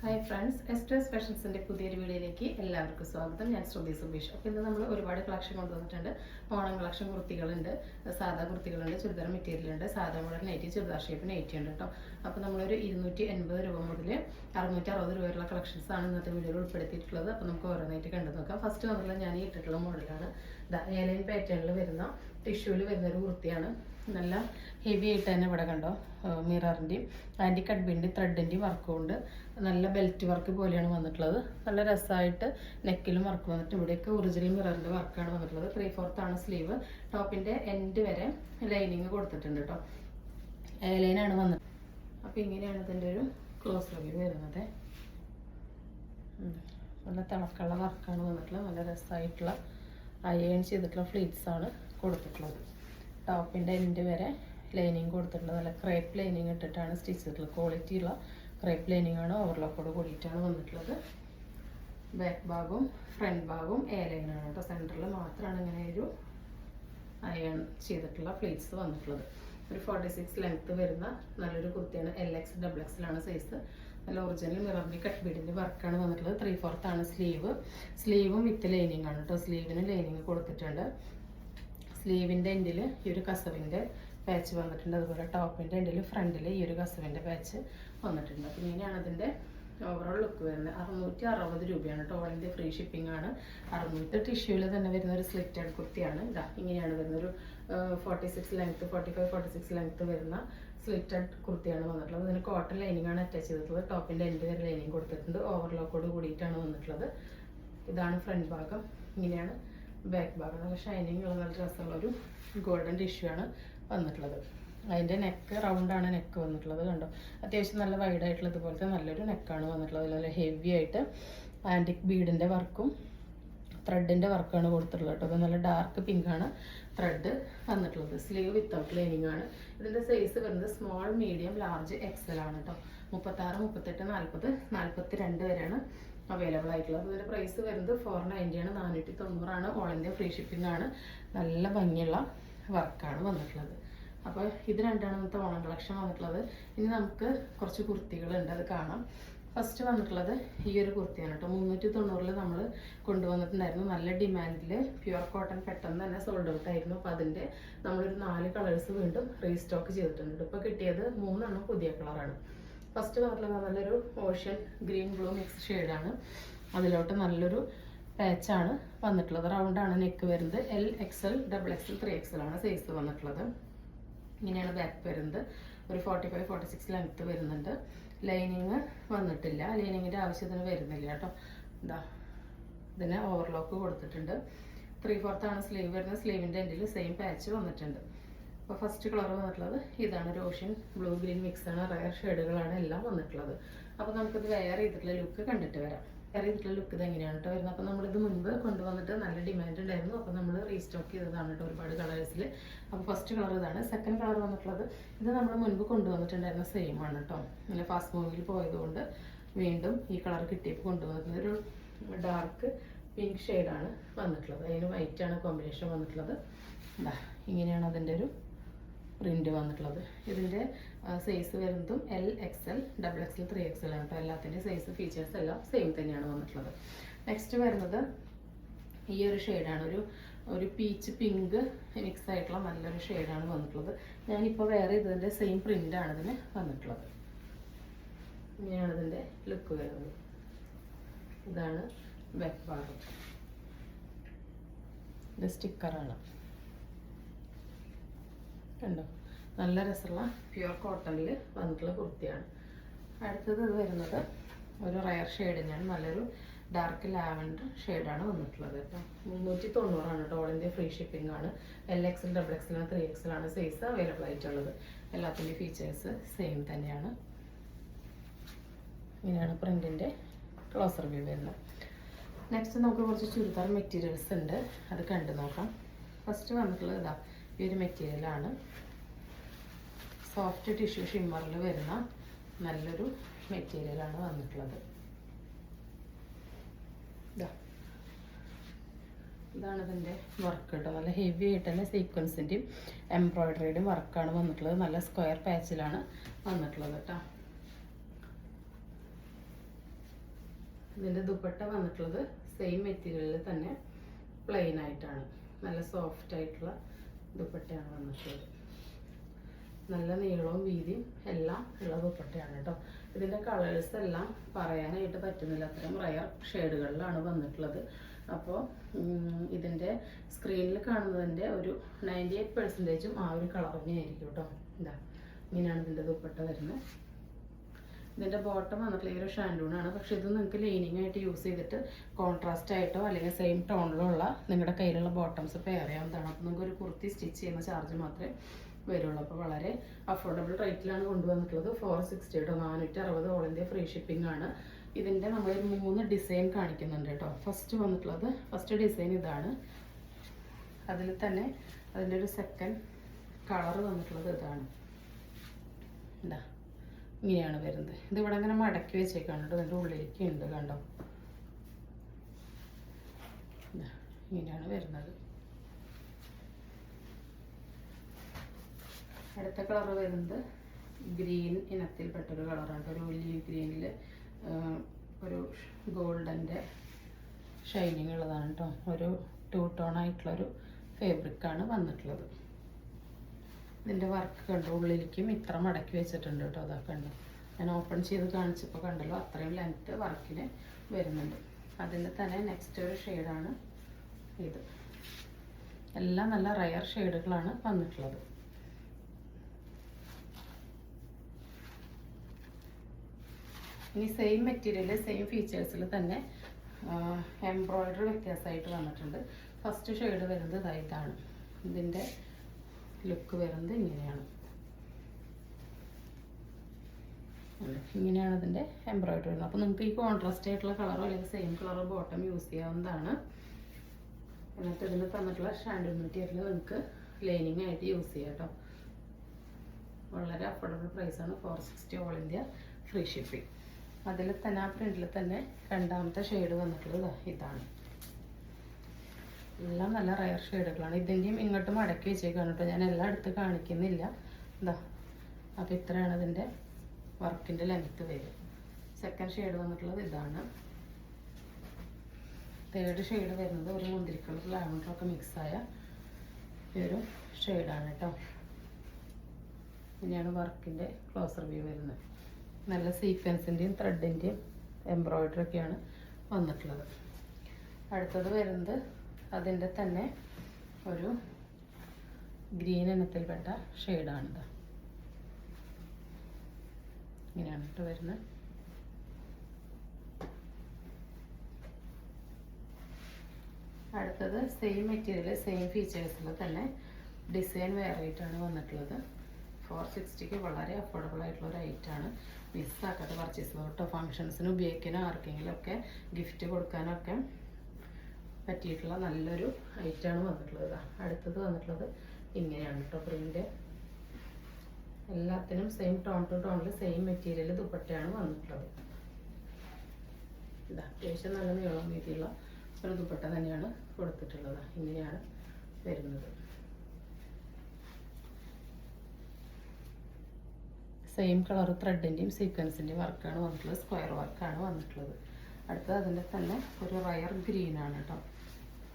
Hi friends, എസ്റ്റേഴ്സ് ഫാഷൻസിൻ്റെ പുതിയൊരു വീഡിയോയിലേക്ക് എല്ലാവർക്കും സ്വാഗതം. ഞാൻ ശ്രുതി സുബീഷ്. അപ്പോൾ ഇന്ന് നമ്മൾ ഒരുപാട് കളക്ഷൻ കൊണ്ടുവന്നിട്ടുണ്ട്. ഓണം കളക്ഷൻ കുർത്തികളുണ്ട്, സാധാ കുർത്തികളുണ്ട്, ചുരിദാർ മെറ്റീരിയലുണ്ട്, സാധാ model nighty, churidar shape nighty ഉണ്ട് കേട്ടോ. അപ്പോൾ നമ്മളൊരു 280 രൂപ മുതൽ 660 രൂപ വരെയുള്ള കളക്ഷൻസാണ് ഇന്നത്തെ വീഡിയോയിൽ ഉൾപ്പെടുത്തിയിട്ടുള്ളത്. അപ്പോൾ നമുക്ക് ഓരോന്നായിട്ട് കണ്ടു നോക്കാം. ഫസ്റ്റ് വന്നുള്ള ഞാൻ ഈ ഇട്ടിട്ടുള്ള മോഡലാണ് ഏലൈൻ പാറ്റേണിൽ വരുന്ന ടിഷ്യൂവിൽ വരുന്നൊരു കുർത്തിയാണ്. നല്ല ഹെവി ആയിട്ട് തന്നെ ഇവിടെ കണ്ടോ, മിററിൻ്റെയും ആൻറ്റി കട്ബിൻ്റെയും ത്രെഡിൻ്റെയും വർക്കും ഉണ്ട്. നല്ല ബെൽറ്റ് വർക്ക് പോലെയാണ് വന്നിട്ടുള്ളത്. നല്ല രസമായിട്ട് നെക്കിലും വർക്ക് വന്നിട്ട് ഇവിടെയൊക്കെ ഒറിജിനൽ മിററിൻ്റെ വർക്കാണ് വന്നിട്ടുള്ളത്. 3/4 ആണ് സ്ലീവ്. ടോപ്പിൻ്റെ എൻഡ് വരെ ലൈനിങ് കൊടുത്തിട്ടുണ്ട് കേട്ടോ. ലൈനാണ് വന്നത്. അപ്പോൾ ഇങ്ങനെയാണ് ഇതിൻ്റെ ഒരു ക്ലോസ് റിവ്യൂ വരുന്നത്. നല്ല തിളക്കുള്ള വർക്കാണ് വന്നിട്ടുള്ളത്. നല്ല രസമായിട്ടുള്ള അയൺ ചെയ്തിട്ടുള്ള ഫ്ലീറ്റ്സ് ആണ് കൊടുത്തിട്ടുള്ളത്. ടോപ്പിൻ്റെ എൻഡ് വരെ ലൈനിങ് കൊടുത്തിട്ടുള്ളത്. നല്ല ക്രേപ്പ് ലൈനിങ് ഇട്ടിട്ടാണ് സ്റ്റിച്ച് ചെയ്തിട്ടുള്ളത്. ക്വാളിറ്റിയുള്ള ക്രേപ്പ് ലൈനിങ് ആണ്. ഓവർലോക്കോട് കൂടിയിട്ടാണ് വന്നിട്ടുള്ളത്. ബാക്ക് ഭാഗവും ഫ്രണ്ട് ഭാഗവും ലൈനാണ് കേട്ടോ. സെൻറ്ററിൽ മാത്രമാണ് ഇങ്ങനെ ഒരു അയൺ ചെയ്തിട്ടുള്ള ഫ്ലീറ്റ്സ് വന്നിട്ടുള്ളത്. ഒരു 46 ലെങ്ത്ത് വരുന്ന നല്ലൊരു കുർത്തിയാണ്. LX XXL size. നല്ല ഒറിജിനൽ മിററിൻ്റെ കട്ട് ബീഡിൻ്റെ വർക്കാണ് വന്നിട്ടുള്ളത്. 3/4 ആണ് സ്ലീവും വിത്ത് ലൈനിങ് ആണ് കേട്ടോ. സ്ലീവിന് ലൈനിങ് കൊടുത്തിട്ടുണ്ട്. സ്ലീവിൻ്റെ എൻഡിൽ ഈ ഒരു കസവിൻ്റെ പാച്ച് വന്നിട്ടുണ്ട്. അതുപോലെ ടോപ്പിൻ്റെ എൻഡിൽ ഫ്രണ്ടിൽ ഈ ഒരു കസവിൻ്റെ പാച്ച് വന്നിട്ടുണ്ട്. അപ്പോൾ ഇങ്ങനെയാണ് അതിൻ്റെ ഓവറോൾ ലുക്ക് വരുന്നത്. 660 രൂപയാണ്. ഓൾ ഇന്ത്യ ഫ്രീ ഷിപ്പിംഗ് ആണ്. 600 ടിഷ്യൂവിൽ തന്നെ വരുന്ന ഒരു സ്ലിറ്റഡ് കുർത്തിയാണ്. ഇങ്ങനെയാണ് വരുന്ന ഒരു 46 ലെങ്ത്ത് 45-46 ലെങ്ത്ത് വരുന്ന സ്ലിറ്റഡ് കുർത്തിയാണ് വന്നിട്ടുള്ളത്. അതിന് കോട്ടൺ ലൈനിങ് ആണ് അറ്റാച്ച് ചെയ്തിട്ടുള്ളത്. ടോപ്പിൻ്റെ എൻഡ് വരെ ലൈനിങ് കൊടുത്തിട്ടുണ്ട്. ഓവർലോക്കോട് കൂടിയിട്ടാണ് വന്നിട്ടുള്ളത്. ഇതാണ് ഫ്രണ്ട് ഭാഗം. ഇങ്ങനെയാണ് ബാക്ക് ഭാഗം. നല്ല ഷൈനിങ് ഉള്ള നല്ല രസമുള്ളൊരു ഗോൾഡൻ ടിഷ്യൂ ആണ് വന്നിട്ടുള്ളത്. അതിൻ്റെ നെക്ക് റൗണ്ടാണ് നെക്ക് വന്നിട്ടുള്ളത്. കണ്ടോ, അത്യാവശ്യം നല്ല വൈഡായിട്ടുള്ള ഇതുപോലത്തെ നല്ലൊരു നെക്കാണ് വന്നിട്ടുള്ളത്. നല്ല ഹെവി ആയിട്ട് ആൻറ്റിക് ബീഡിൻ്റെ വർക്കും ത്രെഡിൻ്റെ വർക്കാണ് കൊടുത്തിട്ടുള്ളത് കേട്ടോ. അത് നല്ല ഡാർക്ക് പിങ്കാണ് ത്രെഡ് വന്നിട്ടുള്ളത്. സ്ലീവ് വിത്തൗട്ട് ലൈനിങ് ആണ്. ഇതിൻ്റെ സൈസ് വരുന്നത് സ്മോൾ, മീഡിയം, ലാർജ്, XL ആണ് കേട്ടോ. 36, 38, 40, 42 വരെയാണ് അവൈലബിൾ ആയിട്ടുള്ളത്. ഇതിൻ്റെ പ്രൈസ് വരുന്നത് 490 ആണ്. 490 ആണ്. ഓൾ ഇന്ത്യ ഫ്രീ ഷിപ്പിംഗ് ആണ്. നല്ല ഭംഗിയുള്ള വർക്കാണ് വന്നിട്ടുള്ളത്. അപ്പോൾ ഇത് രണ്ടാണ് ഇന്നത്തെ ഓണം കളക്ഷൻ വന്നിട്ടുള്ളത്. ഇനി നമുക്ക് കുറച്ച് കുർത്തികളുണ്ട്, അത് കാണാം. ഫസ്റ്റ് വന്നിട്ടുള്ളത് ഈ ഒരു കുർത്തിയാണ് കേട്ടോ. 390 നമ്മൾ കൊണ്ടുവന്നിട്ടുണ്ടായിരുന്നു. നല്ല ഡിമാൻഡിൽ പ്യുവർ കോട്ടൺ പെട്ടെന്ന് തന്നെ സോൾഡ് ഔട്ട് ആയിരുന്നു. അപ്പോൾ അതിൻ്റെ നമ്മളൊരു 4 കളേഴ്സ് വീണ്ടും റീസ്റ്റോക്ക് ചെയ്തിട്ടുണ്ട്. ഇപ്പോൾ കിട്ടിയത് 3 പുതിയ കളറാണ്. ഫസ്റ്റ് വന്നിട്ടുള്ളത് നല്ലൊരു ഓഷ്യൻ ഗ്രീൻ ബ്ലൂ മിക്സ് ഷെയ്ഡാണ്. അതിലോട്ട് നല്ലൊരു പാച്ചാണ് വന്നിട്ടുള്ളത്. റൗണ്ടാണ് നെക്ക് വരുന്നത്. LXL, XXL, 3XL ആണ് സൈസ് വന്നിട്ടുള്ളത്. ഇങ്ങനെയാണ് ബാക്ക് വരുന്നത്. ഒരു 45-46 ലെങ്ത്ത് വരുന്നുണ്ട്. ലൈനിങ് വന്നിട്ടില്ല. ലൈനിങ്ങിൻ്റെ ആവശ്യത്തിന് വരുന്നില്ല കേട്ടോ. ഇതിന് ഓവർലോക്ക് കൊടുത്തിട്ടുണ്ട്. 3/4 ആണ് സ്ലീവ് വരുന്നത്. സ്ലീവിൻ്റെ എൻഡിൽ സെയിം പാച്ച് വന്നിട്ടുണ്ട്. അപ്പോൾ ഫസ്റ്റ് കളർ വന്നിട്ടുള്ളത് ഇതാണ്. ഒരു ഓഷ്യൻ ബ്ലൂ ഗ്രീൻ മിക്സാണ്. റയർ ഷെയ്ഡുകളാണ് എല്ലാം വന്നിട്ടുള്ളത്. അപ്പോൾ നമുക്കിത് വെയർ ചെയ്തിട്ടുള്ള ലുക്ക് കണ്ടിട്ട് വരാം. വെയർ ചെയ്തിട്ടുള്ള ലുക്ക് ഇത് എങ്ങനെയാണ് കേട്ടോ വരുന്നത്. അപ്പോൾ നമ്മളിത് മുൻപ് കൊണ്ടുവന്നിട്ട് നല്ല ഡിമാൻഡ് ഉണ്ടായിരുന്നു. അപ്പോൾ നമ്മൾ റീസ്റ്റോക്ക് ചെയ്തതാണ് കേട്ടോ ഒരുപാട് കളേഴ്സിൽ. അപ്പോൾ ഫസ്റ്റ് കളർ ഇതാണ്. സെക്കൻഡ് കളർ വന്നിട്ടുള്ളത് ഇത് നമ്മൾ മുൻപ് കൊണ്ടുവന്നിട്ടുണ്ടായിരുന്ന സെയിം ആണ് കേട്ടോ. ഇങ്ങനെ ഫാസ്റ്റ് മൂവിൽ പോയതുകൊണ്ട് വീണ്ടും ഈ കളർ കിട്ടിയപ്പോൾ കൊണ്ടുവന്നിട്ടുള്ളത് ഒരു ഡാർക്ക് പിങ്ക് ഷെയ്ഡാണ് വന്നിട്ടുള്ളത്. അതിന് വൈറ്റ് ആണ് കോമ്പിനേഷൻ വന്നിട്ടുള്ളത്. ഇങ്ങനെയാണ് അതിൻ്റെ ഒരു പ്രിൻ്റ് വന്നിട്ടുള്ളത്. ഇതിൻ്റെ സൈസ് വരുന്നതും LXL, XXL, 3XL ആണ്. അപ്പോൾ എല്ലാത്തിൻ്റെ സൈസ് ഫീച്ചേഴ്സ് എല്ലാം സെയിം തന്നെയാണ് വന്നിട്ടുള്ളത്. നെക്സ്റ്റ് വരുന്നത് ഈ ഒരു ഷെയ്ഡാണ്. ഒരു പീച്ച് പിങ്ക് മിക്സ് ആയിട്ടുള്ള നല്ലൊരു ഷെയ്ഡാണ് വന്നിട്ടുള്ളത്. ഞാനിപ്പോൾ വേറെ ഇതിൻ്റെ സെയിം പ്രിൻ്റാണ് ഇതിന് വന്നിട്ടുള്ളത്. ഇങ്ങനെയാണ് ഇതിൻ്റെ ലുക്ക് വരുന്നത്. ഇതാണ് ബാക്ക് ഭാഗം. ഇത് സ്റ്റിക്കറാണ്. കണ്ടോ, നല്ല രസമുള്ള പ്യുവർ കോട്ടണിൽ വന്നിട്ടുള്ള കുർത്തിയാണ്. അടുത്തത് ഇത് വരുന്നത് ഒരു റയർ ഷെയ്ഡ് തന്നെയാണ്. നല്ലൊരു ഡാർക്ക് ലാവൻഡർ ഷെയ്ഡാണ് വന്നിട്ടുള്ളത് കേട്ടോ. 390 ആണ് കേട്ടോ. ഓൾ ഇന്ത്യ ഫ്രീ ഷിപ്പിംഗ് ആണ്. LXL, XXL, 3XL ആണ് സൈസ് അവൈലബിൾ ആയിട്ടുള്ളത്. എല്ലാത്തിൻ്റെ ഫീച്ചേഴ്സ് സെയിം തന്നെയാണ്. ഇങ്ങനെയാണ് പ്രിൻറ്റിൻ്റെ ക്ലോസർ വ്യൂ വരുന്നത്. നെക്സ്റ്റ് നമുക്ക് കുറച്ച് ചുരിദാർ മെറ്റീരിയൽസ് ഉണ്ട്, അത് കണ്ടു നോക്കാം. ഫസ്റ്റ് വന്നിട്ടുള്ളത് ഈ ഒരു മെറ്റീരിയലാണ്. സോഫ്റ്റ് ടിഷ്യൂ ഷിമ്മറിൽ വരുന്ന നല്ലൊരു മെറ്റീരിയലാണ് വന്നിട്ടുള്ളത്. ഇതാണ് ഇതിൻ്റെ വർക്ക് കേട്ടോ. നല്ല ഹെവി ആയിട്ട് തന്നെ സീക്വൻസിൻ്റെയും എംബ്രോയ്ഡറിയുടെയും വർക്കാണ് വന്നിട്ടുള്ളത്. നല്ല സ്ക്വയർ പാച്ചിലാണ് വന്നിട്ടുള്ളത് കേട്ടോ. ഇതിൻ്റെ ദുപ്പട്ട വന്നിട്ടുള്ളത് സെയിം മെറ്റീരിയലിൽ തന്നെ പ്ലെയിൻ ആയിട്ടാണ്. നല്ല സോഫ്റ്റ് ആയിട്ടുള്ള ദുപ്പട്ടയാണ് വന്നിട്ടുള്ളത്. നല്ല നീളവും വീതിയും എല്ലാം ഉള്ള ദുപ്പട്ടയാണ് കേട്ടോ. ഇതിൻ്റെ കളേഴ്സ് എല്ലാം പറയാനായിട്ട് പറ്റുന്നില്ല, അത്രയും റയർ ഷെയ്ഡുകളിലാണ് വന്നിട്ടുള്ളത്. അപ്പോൾ ഇതിൻ്റെ സ്ക്രീനിൽ കാണുന്നതിൻ്റെ ഒരു 98% ആ ഒരു കളർ തന്നെയായിരിക്കും കേട്ടോ. ഇതാ ഇങ്ങനെയാണ് ഇതിൻ്റെ ദുപ്പട്ട വരുന്നത്. ഇതിൻ്റെ ബോട്ടം വന്നിട്ടുള്ള ഈ ഒരു ഷാൻഡൂണാണ്. പക്ഷെ ഇത് നിങ്ങൾക്ക് ലൈനിങ് ആയിട്ട് യൂസ് ചെയ്തിട്ട് കോൺട്രാസ്റ്റ് ആയിട്ടോ അല്ലെങ്കിൽ സെയിം ടോണിലുള്ള നിങ്ങളുടെ കയ്യിലുള്ള ബോട്ടംസ് പെയർ ചെയ്യാവുന്നതാണ്. അപ്പോൾ നിങ്ങൾക്ക് ഒരു കുർത്തി സ്റ്റിച്ച് ചെയ്യുന്ന ചാർജ് മാത്രമേ വരുള്ളൂ. അപ്പോൾ വളരെ അഫോർഡബിൾ റേറ്റിലാണ് കൊണ്ടുവന്നിട്ടുള്ളത്. 460 കേട്ടോ, 460 ഓൾ ഇന്ത്യ ഫ്രീ ഷിപ്പിംഗ് ആണ്. ഇതിൻ്റെ നമ്മൾ 3 ഡിസൈൻ കാണിക്കുന്നുണ്ട് കേട്ടോ. ഫസ്റ്റ് ഡിസൈൻ ഇതാണ്. അതിൽ തന്നെ അതിൻ്റെ ഒരു സെക്കൻഡ് കളർ വന്നിട്ടുള്ളത് ഇതാണ്. എന്താ ഇങ്ങനെയാണ് വരുന്നത്. ഇതിവിടെ അങ്ങനെ മടക്കി വെച്ചേക്കാണ് കേട്ടോ. അതിൻ്റെ ഉള്ളിലേക്ക് ഉണ്ട് കണ്ടോ. ഇങ്ങനെയാണ് വരുന്നത്. അടുത്ത കളർ വരുന്നത് ഗ്രീൻ ഇനത്തിൽപ്പെട്ടൊരു കളറാണ്. ഒരു ലീവ് ഗ്രീനിൽ ഒരു ഗോൾഡൻ്റെ ഷൈനിങ് ഉള്ളതാണ് കേട്ടോ. ഒരു 2 ടോൺ ആയിട്ടുള്ളൊരു ഫാബ്രിക്കാണ് വന്നിട്ടുള്ളത്. ഇതിൻ്റെ വർക്ക് കണ്ടോ, ഉള്ളിലേക്കും ഇത്ര മടക്കി വെച്ചിട്ടുണ്ട് കേട്ടോ. അതൊക്കെ കണ്ടോ, ഞാൻ ഓപ്പൺ ചെയ്ത് കാണിച്ചപ്പോൾ കണ്ടല്ലോ അത്രയും ലെങ്ത്ത് വർക്കിന് വരുന്നുണ്ട്. അതിൻ്റെ തന്നെ നെക്സ്റ്റ് ഒരു ഷെയ്ഡാണ് ഇത്. എല്ലാം നല്ല റയർ ഷെയ്ഡുകളാണ് വന്നിട്ടുള്ളത്. ഇനി സെയിം മെറ്റീരിയൽ സെയിം ഫീച്ചേഴ്സിൽ തന്നെ എംബ്രോയിഡറി വ്യത്യാസമായിട്ട് വന്നിട്ടുണ്ട്. ഫസ്റ്റ് ഷെയ്ഡ് വരുന്നത് ഇതാണ്. ഇതിൻ്റെ ലുക്ക് വരുന്നത് ഇങ്ങനെയാണ്. ഇങ്ങനെയാണ് ഇതിൻ്റെ എംബ്രോയിഡറി വരുന്നത്. അപ്പോൾ നിങ്ങൾക്ക് ഈ കോൺട്രാസ്റ്റ് ആയിട്ടുള്ള കളറോ അല്ലെങ്കിൽ സെയിം കളറോ ബോട്ടം യൂസ് ചെയ്യാവുന്നതാണ്. എന്നിട്ട് ഇതിന് തന്നിട്ടുള്ള ഷാൻഡൂൺ മെറ്റീരിയൽ നിങ്ങൾക്ക് ലൈനിങ് ആയിട്ട് യൂസ് ചെയ്യാം കേട്ടോ. വളരെ അഫോർഡബിൾ പ്രൈസാണ്. 460 ഓൾ ഇന്ത്യ ഫ്രീ ഷിപ്പിംഗ്. അതിൽ തന്നെ ആ പ്രിന്റിൽ തന്നെ രണ്ടാമത്തെ ഷെയ്ഡ് വന്നിട്ടുള്ളത് ഇതാണ്. എല്ലാം നല്ല റയർ ഷെയ്ഡുകളാണ്. ഇതിൻ്റെയും ഇങ്ങോട്ട് മടക്കി വെച്ചേക്കാണ് കേട്ടോ. ഞാൻ എല്ലാം എടുത്ത് കാണിക്കുന്നില്ല. എന്താ അപ്പോൾ ഇത്രയാണ് ഇതിൻ്റെ വർക്കിൻ്റെ ലെങ്ത്ത് വരും. സെക്കൻഡ് ഷെയ്ഡ് വന്നിട്ടുള്ളത് ഇതാണ്. തേർഡ് ഷെയ്ഡ് വരുന്നത് ഒരു മുന്തിരിക്കളർ ലാവൻഡറൊക്കെ മിക്സായ ഈ ഒരു ഷെയ്ഡാണ് കേട്ടോ. ഇങ്ങനെയാണ് വർക്കിൻ്റെ ക്ലോസർ വ്യൂ വരുന്നത്. നല്ല സീക്വൻസിൻ്റെയും ത്രെഡിൻ്റെയും എംബ്രോയിഡറി ഒക്കെയാണ് വന്നിട്ടുള്ളത്. അടുത്തത് വരുന്നത് അതിൻ്റെ തന്നെ ഒരു ഗ്രീൻ ഇനത്തിൽപ്പെട്ട ഷെയ്ഡാണിത്. ഇങ്ങനെയാണ് കേട്ടോ വരുന്നത്. അടുത്തത് സെയിം മെറ്റീരിയൽ സെയിം ഫീച്ചേഴ്സിൽ തന്നെ ഡിസൈൻ വേറെ ആയിട്ടാണ് വന്നിട്ടുള്ളത്. 460 വളരെ അഫോർഡബിൾ ആയിട്ടുള്ള ഒരു ഐറ്റാണ്. മിസ്സാക്കാത്ത പർച്ചേസ് കേട്ടോ. ഫങ്ഷൻസിന് ഉപയോഗിക്കാനോ ആർക്കെങ്കിലും ഒക്കെ ഗിഫ്റ്റ് കൊടുക്കാനൊക്കെ പറ്റിയിട്ടുള്ള നല്ലൊരു ഐറ്റാണ് വന്നിട്ടുള്ളത്. അടുത്തത് വന്നിട്ടുള്ളത് ഇങ്ങനെയാണ് കേട്ടോ. പ്രിന്റ് എല്ലാത്തിനും സെയിം ടോൺ ടു ടോണിൽ സെയിം മെറ്റീരിയൽ ദുപ്പട്ടയാണ് വന്നിട്ടുള്ളത്. ഇതാ അത്യാവശ്യം നല്ല നീളം വീതിയുള്ള ഒരു ദുപ്പട്ട തന്നെയാണ് കൊടുത്തിട്ടുള്ളത്. ഇങ്ങനെയാണ് വരുന്നത്. സെയിം കളർ ത്രെഡിൻ്റെയും സീക്വൻസിൻ്റെയും വർക്കാണ് വന്നിട്ടുള്ളത്. സ്ക്വയർ വർക്കാണ് വന്നിട്ടുള്ളത്. അടുത്തത് അതിൻ്റെ തന്നെ ഒരു റയർ ഗ്രീനാണ് കേട്ടോ.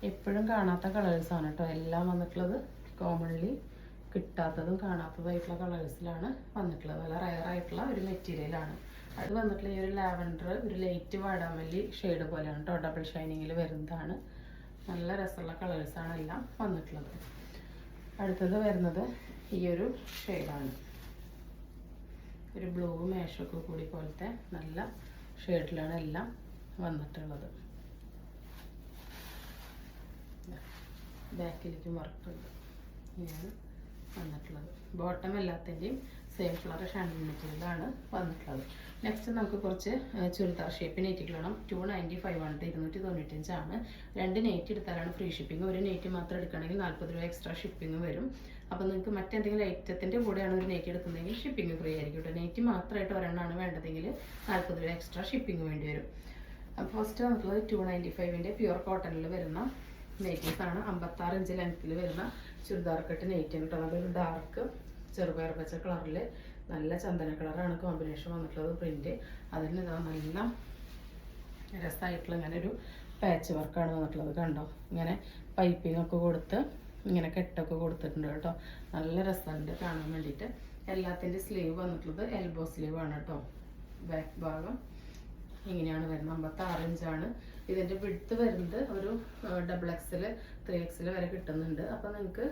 എപ്പോഴും കാണാത്ത കളേഴ്സാണ് കേട്ടോ എല്ലാം വന്നിട്ടുള്ളത്. കോമൺലി കിട്ടാത്തതും കാണാത്തതായിട്ടുള്ള കളേഴ്സിലാണ് വന്നിട്ടുള്ളത്. നല്ല റയർ ആയിട്ടുള്ള ഒരു മെറ്റീരിയലാണ്. അത് വന്നിട്ടുള്ള ഈ ഒരു ലാവൻഡർ ഒരു ലൈറ്റ് വാടാമല്ലി ഷെയ്ഡ് പോലെയാണ് കേട്ടോ. ഡബിൾ ഷൈനിങ്ങിൽ വരുന്നതാണ്. നല്ല രസമുള്ള കളേഴ്സാണ് എല്ലാം വന്നിട്ടുള്ളത്. അടുത്തത് വരുന്നത് ഈ ഒരു ഷെയ്ഡാണ്. ഒരു ബ്ലൂ മേഷൊക്കെ കൂടി പോലത്തെ നല്ല ഷെയ്ഡിലാണ് എല്ലാം വന്നിട്ടുള്ളത്. ബാക്കിലേക്കും വർക്കുണ്ട്. ഇങ്ങനെയാണ് വന്നിട്ടുള്ളത്. ബോട്ടം എല്ലാത്തിൻ്റെയും സെയിം കളർ ഷാൻഡിൽ മെറ്റീരിയലാണ് വന്നിട്ടുള്ളത്. നെക്സ്റ്റ് നമുക്ക് കുറച്ച് ചുരിദാർ ഷേപ്പ് നെറ്റുകൾ വേണം. 295 ആണ്, 295 ആണ്. 2 നെറ്റ് എടുത്താലാണ് ഫ്രീ ഷിപ്പിംഗ്. ഒരു നെറ്റ് മാത്രം എടുക്കുകയാണെങ്കിൽ 40 രൂപ എക്സ്ട്രാ ഷിപ്പിംഗ് വരും. അപ്പോൾ നിങ്ങൾക്ക് മറ്റെന്തെങ്കിലും ഐറ്റത്തിൻ്റെ കൂടെയാണ് ഒരു നെറ്റ് എടുക്കുന്നതെങ്കിൽ ഷിപ്പിംഗ് ഫ്രീ ആയിരിക്കും കേട്ടോ. നെറ്റ് മാത്രമായിട്ട് ഒരെണ്ണമാണ് വേണ്ടതെങ്കിൽ 40 രൂപ എക്സ്ട്രാ ഷിപ്പിംഗ് വേണ്ടി വരും. അപ്പോൾ ഫസ്റ്റ് വന്നിട്ടുള്ളത് 295ൻ്റെ പ്യുവർ കോട്ടണിൽ വരുന്ന നെറ്റീസാണ്. 56 ഇഞ്ച് ലെങ്ത്തിൽ വരുന്ന ചുരിദാർ കട്ട് നെറ്റ് കേട്ടോ. അതൊരു ഡാർക്ക് ചെറുപയർ പച്ച കളറിൽ നല്ല ചന്ദന കളറാണ് കോമ്പിനേഷൻ വന്നിട്ടുള്ളത്. പ്രിന്റ് അതിന് ഇതാ നല്ല രസമായിട്ടുള്ള ഇങ്ങനെ ഒരു പാച്ച് വർക്കാണ് വന്നിട്ടുള്ളത്. കണ്ടോ, ഇങ്ങനെ പൈപ്പിംഗ് ഒക്കെ കൊടുത്ത് ഇങ്ങനെ കെട്ടൊക്കെ കൊടുത്തിട്ടുണ്ട് കേട്ടോ. നല്ല രസമുണ്ട് കാണാൻ വേണ്ടിയിട്ട്. എല്ലാത്തിൻ്റെ സ്ലീവ് വന്നിട്ടുള്ളത് എൽബോ സ്ലീവ് ആണ് കേട്ടോ. ബാക്ക് ഭാഗം ഇങ്ങനെയാണ് വരുന്നത്. 56 ഇഞ്ചാണ് ഇതിൻ്റെ വിഡ്ത്ത് വരുന്നത്. ഒരു XXL 3XL വരെ കിട്ടുന്നുണ്ട്. അപ്പോൾ നിങ്ങൾക്ക്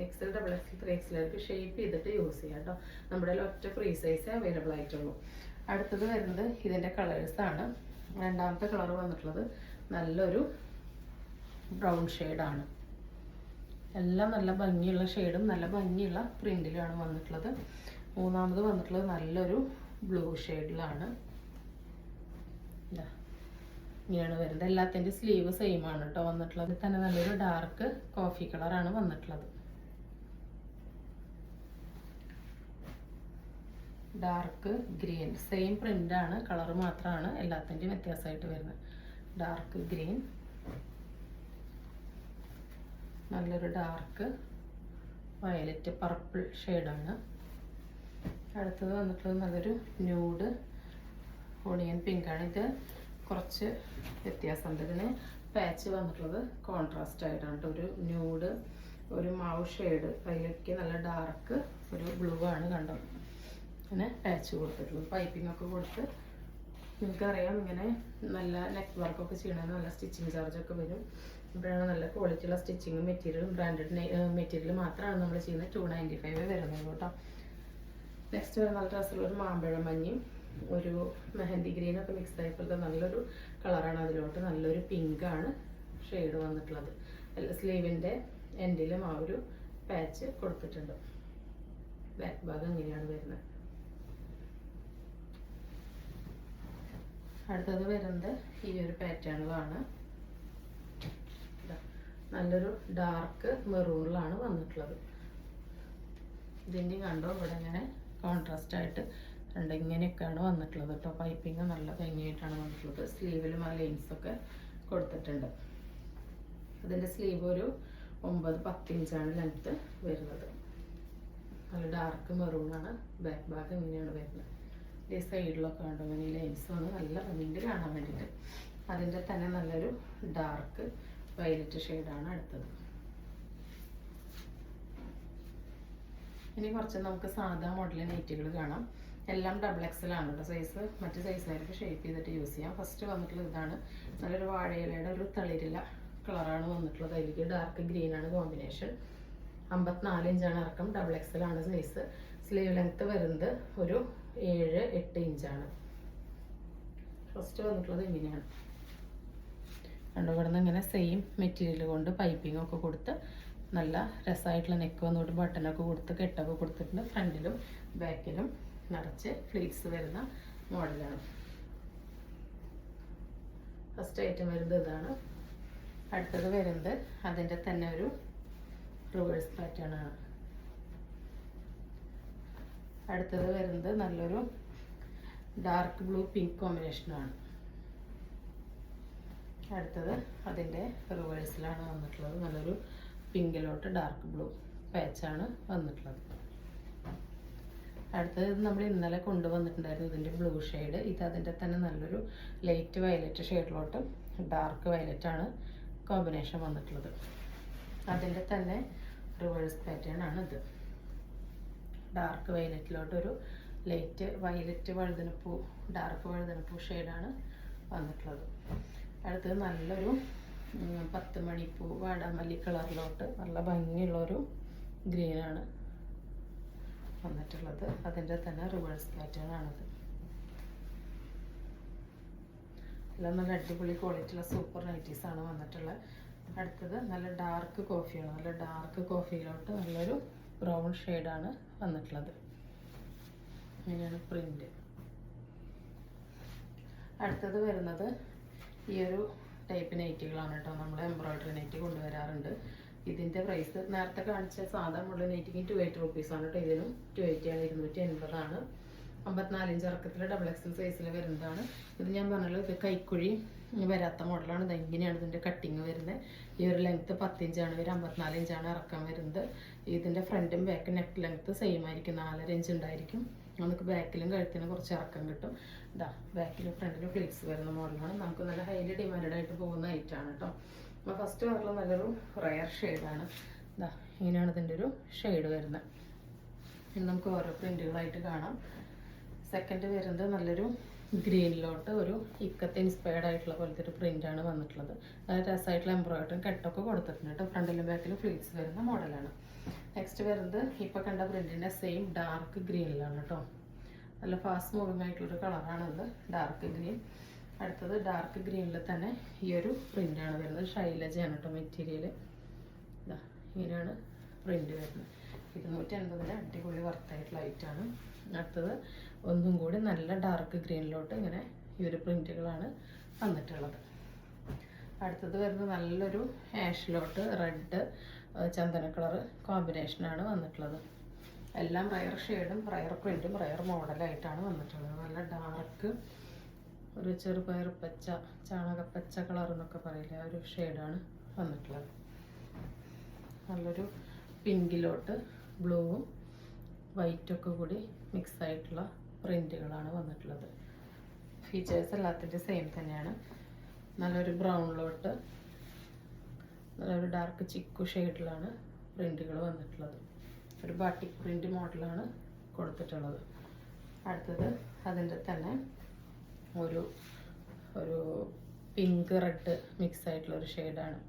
XL XXL 3XL വരെ ഷേപ്പ് ചെയ്തിട്ട് യൂസ് ചെയ്യാം കേട്ടോ. നമ്മുടെ ഒറ്റ ഫ്രീ സൈസേ അവൈലബിൾ ആയിട്ടുള്ളൂ. അടുത്തത് വരുന്നത് ഇതിൻ്റെ കളേഴ്സാണ്. രണ്ടാമത്തെ കളർ വന്നിട്ടുള്ളത് നല്ലൊരു ബ്രൗൺ ഷെയ്ഡാണ്. എല്ലാം നല്ല ഭംഗിയുള്ള ഷെയ്ഡും നല്ല ഭംഗിയുള്ള പ്രിൻറ്റിലാണ് വന്നിട്ടുള്ളത്. മൂന്നാമത് വന്നിട്ടുള്ളത് നല്ലൊരു ബ്ലൂ ഷെയ്ഡിലാണ്. ഇങ്ങനെയാണ് വരുന്നത്. എല്ലാത്തിൻ്റെ സ്ലീവ് സെയിം ആണ് കേട്ടോ വന്നിട്ടുള്ളത്. തന്നെ നല്ലൊരു ഡാർക്ക് കോഫി കളറാണ് വന്നിട്ടുള്ളത്. ഡാർക്ക് ഗ്രീൻ സെയിം പ്രിൻ്റാണ്, കളർ മാത്രമാണ് എല്ലാത്തിൻ്റെയും വ്യത്യാസമായിട്ട് വരുന്നത്. ഡാർക്ക് ഗ്രീൻ, നല്ലൊരു ഡാർക്ക് വയലറ്റ് പർപ്പിൾ ഷെയ്ഡാണ്. അടുത്തത് വന്നിട്ടുള്ളത് നല്ലൊരു ന്യൂഡ് ഓണിയൻ പിങ്കാണ്. ഇത് കുറച്ച് വ്യത്യാസമുണ്ട്. ഇതിന് പാച്ച് വന്നിട്ടുള്ളത് കോൺട്രാസ്റ്റ് ആയിട്ടാണ് കേട്ടോ. ഒരു ന്യൂഡ്, ഒരു മാവ് ഷെയ്ഡ്, അതിലേക്ക് നല്ല ഡാർക്ക് ഒരു ബ്ലൂ ആണ് കണ്ടോ. അങ്ങനെ പാച്ച് കൊടുത്തിട്ടുള്ളത്. പൈപ്പിംഗ് ഒക്കെ കൊടുത്ത് നിങ്ങൾക്കറിയാം ഇങ്ങനെ നല്ല നെക്ക് വർക്കൊക്കെ ചെയ്യണമെങ്കിൽ നല്ല സ്റ്റിച്ചിങ് ചാർജൊക്കെ വരും. ഇപ്പോഴാണ് നല്ല ക്വാളിറ്റിയുള്ള സ്റ്റിച്ചിങ് മെറ്റീരിയലും ബ്രാൻഡഡ് മെറ്റീരിയൽ മാത്രമാണ് നമ്മൾ ചെയ്യുന്നത്. 295 വരുന്നത് കേട്ടോ. നെക്സ്റ്റ് വരുന്ന നല്ല ഡ്രസ്സിലുള്ള ഒരു മാമ്പഴ മഞ്ഞയും ഒരു മെഹന്തി ഗ്രീനൊക്കെ മിക്സ് ആയപ്പോഴത്തെ നല്ലൊരു കളറാണ്. അതിലോട്ട് നല്ലൊരു പിങ്കാണ് ഷെയ്ഡ് വന്നിട്ടുള്ളത്. സ്ലീവിൻ്റെ എൻഡിലും ആ ഒരു പാച്ച് കൊടുത്തിട്ടുണ്ട്. ബാക്ക് ഭാഗം ഇങ്ങനെയാണ് വരുന്നത്. അടുത്തത് വരുന്നത് ഈ ഒരു പാറ്റേണിലാണ്. നല്ലൊരു ഡാർക്ക് മെറൂണിലാണ് വന്നിട്ടുള്ളത്. ഇതിൻ്റെ കണ്ടോ ഇവിടെ ഇങ്ങനെ കോൺട്രാസ്റ്റ് ആയിട്ട് ഇങ്ങനെയൊക്കെയാണ് വന്നിട്ടുള്ളത് കേട്ടോ. പൈപ്പിംഗ് നല്ല ഭംഗിയായിട്ടാണ് വന്നിട്ടുള്ളത്. സ്ലീവിലും ആ ലൈൻസൊക്കെ കൊടുത്തിട്ടുണ്ട്. അതിൻ്റെ സ്ലീവ് ഒരു 9-10 ഇഞ്ചാണ് ലെങ്ത്ത് വരുന്നത്. നല്ല ഡാർക്ക് മെറൂണാണ്. ബാക്ക് ഭാഗം ഇങ്ങനെയാണ് വരുന്നത്. ഈ സൈഡിലൊക്കെ കണ്ടോ ഇങ്ങനെ ഈ ലൈൻസ് വന്ന് നല്ല ഭംഗിയിൽ കാണാൻ വേണ്ടിയിട്ട്. അതിൻ്റെ തന്നെ നല്ലൊരു ഡാർക്ക് വയലറ്റ് ഷെയ്ഡാണ് അടുത്തത്. ഇനി കുറച്ച് നമുക്ക് സാധാ മോഡൽ നൈറ്റികൾ കാണാം. എല്ലാം XXL ആണ് കേട്ടോ സൈസ്. മറ്റ് സൈസിലായിരിക്കും ഷേപ്പ് ചെയ്തിട്ട് യൂസ് ചെയ്യാം. ഫസ്റ്റ് വന്നിട്ടുള്ളത് ഇതാണ്. നല്ലൊരു വാഴയിലയുടെ ഒരു തളിരില കളറാണ് വന്നിട്ടുള്ളത്. അതിലേക്ക് ഡാർക്ക് ഗ്രീനാണ് കോമ്പിനേഷൻ. 54 ഇഞ്ചാണ് ഇറക്കം. XXL ആണ് സൈസ്. സ്ലീവ് ലെങ്ത്ത് വരുന്നത് ഒരു 7-8 ഇഞ്ചാണ്. ഫസ്റ്റ് വന്നിട്ടുള്ളത് ഇങ്ങനെയാണ് കണ്ടോ. ഇവിടെ നിന്ന് ഇങ്ങനെ സെയിം മെറ്റീരിയൽ കൊണ്ട് പൈപ്പിംഗ് ഒക്കെ കൊടുത്ത് നല്ല രസമായിട്ടുള്ള നെക്ക് വന്നിട്ട് ബട്ടണൊക്കെ കൊടുത്ത് കെട്ടൊക്കെ കൊടുത്തിട്ടുണ്ട്. ഫ്രണ്ടിലും ബാക്കിലും നിറച്ച് ഫ്ലീറ്റ്സ് വരുന്ന മോഡലാണ്. ഫസ്റ്റ് ഐറ്റം വരുന്നത് ഇതാണ്. അടുത്തത് വരുന്നത് അതിൻ്റെ തന്നെ ഒരു റിവേഴ്സ് പാറ്റേൺ ആണ്. അടുത്തത് വരുന്നത് നല്ലൊരു ഡാർക്ക് ബ്ലൂ പിങ്ക് കോമ്പിനേഷനാണ്. അടുത്തത് അതിൻ്റെ റിവേഴ്സിലാണ് വന്നിട്ടുള്ളത്. നല്ലൊരു പിങ്കിലോട്ട് ഡാർക്ക് ബ്ലൂ പാച്ചാണ് വന്നിട്ടുള്ളത്. അടുത്തത് നമ്മൾ ഇന്നലെ കൊണ്ടുവന്നിട്ടുണ്ടായിരുന്നു ഇതിൻ്റെ ബ്ലൂ ഷെയ്ഡ്. ഇത് അതിൻ്റെ തന്നെ നല്ലൊരു ലൈറ്റ് വയലറ്റ് ഷെയ്ഡിലോട്ട് ഡാർക്ക് വയലറ്റാണ് കോമ്പിനേഷൻ വന്നിട്ടുള്ളത്. അതിൻ്റെ തന്നെ റിവേഴ്സ് പാറ്റേൺ ആണ് ഇത്. ഡാർക്ക് വയലറ്റിലോട്ടൊരു ലൈറ്റ് വയലറ്റ് വഴുതനപ്പൂ, ഡാർക്ക് വഴുതനപ്പൂ ഷെയ്ഡാണ് വന്നിട്ടുള്ളത്. അടുത്തത് നല്ലൊരു 10 മണിപ്പൂ വാടാമല്ലി കളറിലോട്ട് നല്ല ഭംഗിയുള്ളൊരു ഗ്രീനാണ് വന്നിട്ടുള്ളത്. അതിൻ്റെ തന്നെ റിവേഴ്സ് പാറ്റേൺ ആണത്. എല്ലാം നല്ല അടിപൊളി ക്വാളിറ്റിയുള്ള സൂപ്പർ നൈറ്റീസാണ് വന്നിട്ടുള്ളത്. അടുത്തത് നല്ല ഡാർക്ക് കോഫിയാണ്. നല്ല ഡാർക്ക് കോഫിയിലോട്ട് നല്ലൊരു ബ്രൗൺ ഷെയ്ഡാണ് വന്നിട്ടുള്ളത്. ഇങ്ങനെയാണ് പ്രിൻ്റ്. അടുത്തത് വരുന്നത് ഈ ഒരു ടൈപ്പ് നൈറ്റികളാണ് കേട്ടോ. നമ്മൾ എംബ്രോയ്ഡറി നൈറ്റി കൊണ്ടുവരാറുണ്ട്. ഇതിൻ്റെ പ്രൈസ് നേരത്തെ കാണിച്ച സാധാ മുള്ള നൈറ്റിക്ക് 280 റുപ്പീസാണ് കേട്ടോ. ഇതിനും 280 ആണ്. 280 ആണ്. 54 ഇഞ്ച് ഇറക്കത്തിൽ XXL സൈസിൽ വരുന്നതാണ്. ഇത് ഞാൻ പറഞ്ഞല്ലോ ഇത് കൈക്കുഴി വരാത്ത മോഡലാണ്. ഇത് എങ്ങനെയാണ് ഇതിൻ്റെ കട്ടിങ് വരുന്നത്. ഈ ഒരു ലെങ്ത്ത് 10 ഇഞ്ചാണ് വരും. 54 ഇഞ്ചാണ് ഇറക്കം വരുന്നത്. ഇതിൻ്റെ ഫ്രണ്ടും ബാക്കും നെക്ക് ലെങ്ത്ത് സെയിം ആയിരിക്കും. 4.5 ഇഞ്ച് ഉണ്ടായിരിക്കും. നമുക്ക് ബാക്കിലും കഴുത്തിനും കുറച്ച് ഇറക്കം കിട്ടും. ഇതാ ബാക്കിലും ഫ്രണ്ടിലും ഫ്ലീറ്റ്സ് വരുന്ന മോഡലാണ്. നമുക്ക് നല്ല ഹൈലി ഡിമാൻഡഡ് ആയിട്ട് പോകുന്ന ഐറ്റാണ് കേട്ടോ. അപ്പോൾ ഫസ്റ്റ് കളറിൽ നല്ലൊരു റയർ ഷെയ്ഡാണ്. ഇതാ ഇങ്ങനെയാണ് ഇതിൻ്റെ ഒരു ഷെയ്ഡ് വരുന്നത്. ഇനി നമുക്ക് ഓരോ പ്രിൻറ്റുകളായിട്ട് കാണാം. സെക്കൻഡ് വരുന്നത് നല്ലൊരു ഗ്രീനിലോട്ട് ഒരു ഇക്കത്ത് ഇൻസ്പയർഡ് ആയിട്ടുള്ള പോലത്തെ ഒരു പ്രിൻ്റാണ് വന്നിട്ടുള്ളത്. നല്ല രസമായിട്ടുള്ള എംബ്രോയിഡറി കട്ടൊക്കെ കൊടുത്തിട്ടുണ്ട് കേട്ടോ. ഫ്രണ്ടിലും ബാക്കിലും ഫ്ലീറ്റ്സ് വരുന്ന മോഡലാണ്. നെക്സ്റ്റ് വരുന്നത് ഇപ്പോൾ കണ്ട പ്രിൻറ്റിൻ്റെ സെയിം ഡാർക്ക് ഗ്രീനിലാണ് കേട്ടോ. നല്ല ഫാസ്റ്റ് മൂവിങ് ആയിട്ടുള്ളൊരു കളറാണിത്, ഡാർക്ക് ഗ്രീൻ. അടുത്തത് ഡാർക്ക് ഗ്രീനിൽ തന്നെ ഈ ഒരു പ്രിൻ്റാണ് വരുന്നത്. ഷൈലജയാണ് കേട്ടോ മെറ്റീരിയൽ. ഇതാ ഇങ്ങനെയാണ് പ്രിൻ്റ് വരുന്നത്. 280 അടിപൊളി വർത്തായിട്ടുള്ള ഐറ്റാണ്. അടുത്തത് ഒന്നും കൂടി നല്ല ഡാർക്ക് ഗ്രീനിലോട്ട് ഇങ്ങനെ ഈ ഒരു പ്രിൻറ്റുകളാണ് വന്നിട്ടുള്ളത്. അടുത്തത് വരുന്നത് നല്ലൊരു ആഷിലോട്ട് റെഡ് ചന്ദന കളർ കോമ്പിനേഷനാണ് വന്നിട്ടുള്ളത്. എല്ലാം റയർ ഷെയ്ഡും റയർ പ്രിൻറ്റും റയർ മോഡലായിട്ടാണ് വന്നിട്ടുള്ളത്. നല്ല ഡാർക്ക് ഒരു ചെറുപയർ പച്ച, ചാണകപ്പച്ച കളർ എന്നൊക്കെ പറയില്ല, ആ ഒരു ഷെയ്ഡാണ് വന്നിട്ടുള്ളത്. നല്ലൊരു പിങ്കിലോട്ട് ബ്ലൂവും വൈറ്റൊക്കെ കൂടി മിക്സ് ആയിട്ടുള്ള പ്രിൻറ്റുകളാണ് വന്നിട്ടുള്ളത്. ഫീച്ചേഴ്സ് എല്ലാത്തിൻ്റെ സെയിം തന്നെയാണ്. നല്ലൊരു ബ്രൗണിലോട്ട് നല്ലൊരു ഡാർക്ക് ചിക്കു ഷെയ്ഡിലാണ് പ്രിൻറ്റുകൾ വന്നിട്ടുള്ളത്. ഒരു ബാട്ടിക് പ്രിൻറ്റ് മോഡലാണ് കൊടുത്തിട്ടുള്ളത്. അടുത്തത് അതിൻ്റെ തന്നെ ഒരു ഒരു പിങ്ക് റെഡ് മിക്സ് ആയിട്ടുള്ളൊരു ഷെയ്ഡാണ്.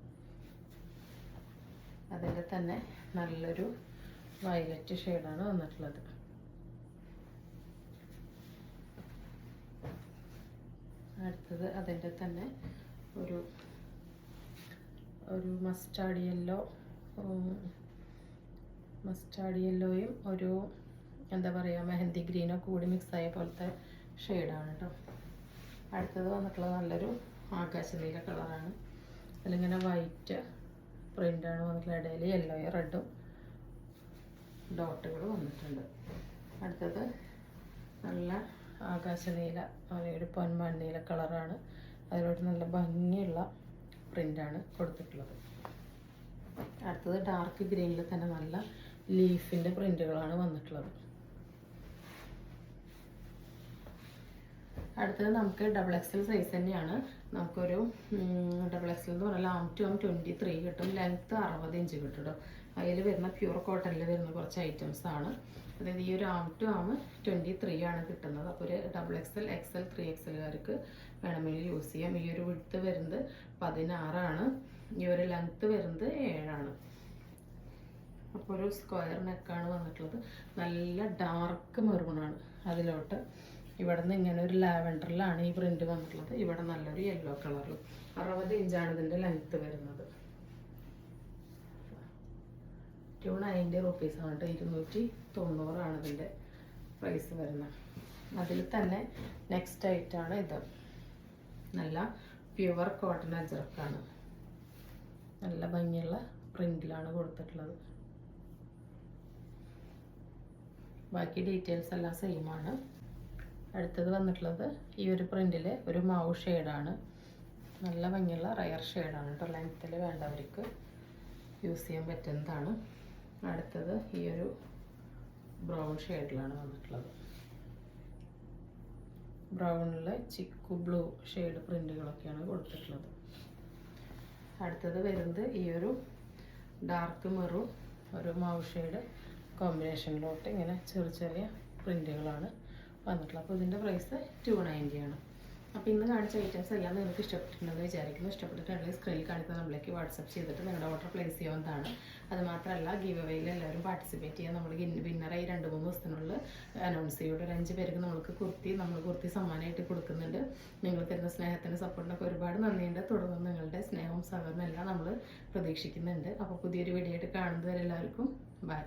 അതിൻ്റെ തന്നെ നല്ലൊരു വയലറ്റ് ഷെയ്ഡാണ് വന്നിട്ടുള്ളത്. അടുത്തത് അതിൻ്റെ തന്നെ ഒരു ഒരു മസ്റ്റാർഡ് യെല്ലോയും ഒരു എന്താ പറയുക മെഹന്തി ഗ്രീനൊക്കെ കൂടി മിക്സായ പോലത്തെ ഷെയ്ഡാണ് കേട്ടോ. അടുത്തത് വന്നിട്ടുള്ളത് നല്ലൊരു ആകാശനീല കളറാണ്. അതിലിങ്ങനെ വൈറ്റ് പ്രിൻ്റാണ് വന്നിട്ടുള്ളത്. ഇടയിൽ യെല്ലോയും റെഡും ഡോട്ടുകൾ വന്നിട്ടുണ്ട്. അടുത്തത് നല്ല ആകാശനീല, ഒരു പൊന്മണ്ണീല കളറാണ്. അതിലോട്ട് നല്ല ഭംഗിയുള്ള പ്രിൻ്റാണ് കൊടുത്തിട്ടുള്ളത്. അടുത്തത് ഡാർക്ക് ഗ്രീനിൽ തന്നെ നല്ല ലീഫിൻ്റെ പ്രിൻ്റുകളാണ് വന്നിട്ടുള്ളത്. അടുത്തത് നമുക്ക് XXL സൈസ് തന്നെയാണ്. നമുക്കൊരു XXL എന്ന് പറഞ്ഞാൽ ആം ടു ആം 23 കിട്ടും. ലെങ്ത്ത് 60 ഇഞ്ച് കിട്ടും കേട്ടോ. അതിൽ വരുന്ന പ്യൂർ കോട്ടണിൽ വരുന്ന കുറച്ച് ഐറ്റംസ് ആണ്. അതായത് ഈ ഒരു ആം ടു ആം 23 ആണ് കിട്ടുന്നത്. അപ്പോൾ ഒരു XXL, XL, 3XLകാർക്ക് വേണമെങ്കിൽ യൂസ് ചെയ്യാം. ഈ ഒരു വിഡ്ത്ത് വരുന്നത് 16 ആണ്. ഈ ഒരു ലെങ്ത്ത് വരുന്നത് 7 ആണ്. അപ്പോൾ ഒരു സ്ക്വയർ നെക്കാണ് വന്നിട്ടുള്ളത്. നല്ല ഡാർക്ക് മെറൂണാണ്. അതിലോട്ട് ഇവിടെ നിന്ന് ഇങ്ങനെ ഒരു ലാവൻഡറിലാണ് ഈ പ്രിന്റ് വന്നിട്ടുള്ളത്. ഇവിടെ നല്ലൊരു യെല്ലോ കളറിൽ 60 ഇഞ്ചാണ് ഇതിൻ്റെ ലെങ്ത്ത് വരുന്നത്. 290 റുപ്പീസാണ് കേട്ടോ. 290 ഇതിൻ്റെ പ്രൈസ് വരുന്നത്. അതിൽ തന്നെ നെക്സ്റ്റ് ആയിട്ടാണ് ഇത്. നല്ല പ്യുവർ കോട്ടൺ അജ്രക്കാണ്. നല്ല ഭംഗിയുള്ള പ്രിന്റിലാണ് കൊടുത്തിട്ടുള്ളത്. ബാക്കി ഡീറ്റെയിൽസ് എല്ലാം സെയിം ആണ്. അടുത്തത് വന്നിട്ടുള്ളത് ഈ ഒരു പ്രിന്റിൽ ഒരു മൗ ഷെയ്ഡാണ്. നല്ല ഭംഗിയുള്ള റയർ ഷെയ്ഡാണ് കേട്ടോ. ലെങ്ത്തിൽ വേണ്ടവർക്ക് യൂസ് ചെയ്യാൻ പറ്റുന്നതാണ്. അടുത്തത് ഈ ഒരു ബ്രൗൺ ഷെയ്ഡിലാണ് വന്നിട്ടുള്ളത്. ബ്രൗണിൽ ചിക്കു ബ്ലൂ ഷെയ്ഡ് പ്രിന്റുകളൊക്കെയാണ് കൊടുത്തിട്ടുള്ളത്. അടുത്തത് വരുന്നത് ഈ ഒരു ഡാർക്ക് മെറൂൺ ഒരു മൗ ഷെയ്ഡ് കോമ്പിനേഷനിലോട്ട് ഇങ്ങനെ ചെറിയ ചെറിയ പ്രിന്റുകളാണ് വന്നിട്ടുള്ളത്. അപ്പോൾ ഇതിൻ്റെ പ്രൈസ് 290 ആണ്. അപ്പോൾ ഇന്ന് കാണിച്ച ഐറ്റംസ് എല്ലാം നിങ്ങൾക്ക് ഇഷ്ടപ്പെട്ടിട്ടുണ്ടെന്ന് വിചാരിക്കുന്നു. ഇഷ്ടപ്പെട്ടിട്ടുണ്ടെങ്കിൽ സ്ക്രീനിൽ കാണിക്കുന്ന നമ്മളിലേക്ക് വാട്സപ്പ് ചെയ്തിട്ട് നിങ്ങളുടെ ഓർഡർ പ്ലേസ് ചെയ്യാവുന്നതാണ്. അതുമാത്രമല്ല ഗീവ് അവേയിൽ എല്ലാവരും പാർട്ടിസിപ്പേറ്റ് ചെയ്യാൻ. നമ്മൾ വിന്നറായി 2-3 ദിവസത്തിനുള്ളിൽ അനൗൺസ് ചെയ്യും. ഒരു 5 പേർക്ക് നമ്മൾക്ക് കുർത്തി സമ്മാനമായിട്ട് കൊടുക്കുന്നുണ്ട്. നിങ്ങൾ തരുന്ന സ്നേഹത്തിൻ്റെ സപ്പോർട്ടിനൊക്കെ ഒരുപാട് നന്ദിയുണ്ട്. തുടർന്ന് നിങ്ങളുടെ സ്നേഹവും സഹകരണവും എല്ലാം നമ്മൾ പ്രതീക്ഷിക്കുന്നുണ്ട്. അപ്പോൾ പുതിയൊരു വീഡിയോ ആയിട്ട് കാണുന്നവരെല്ലാവർക്കും ബൈ.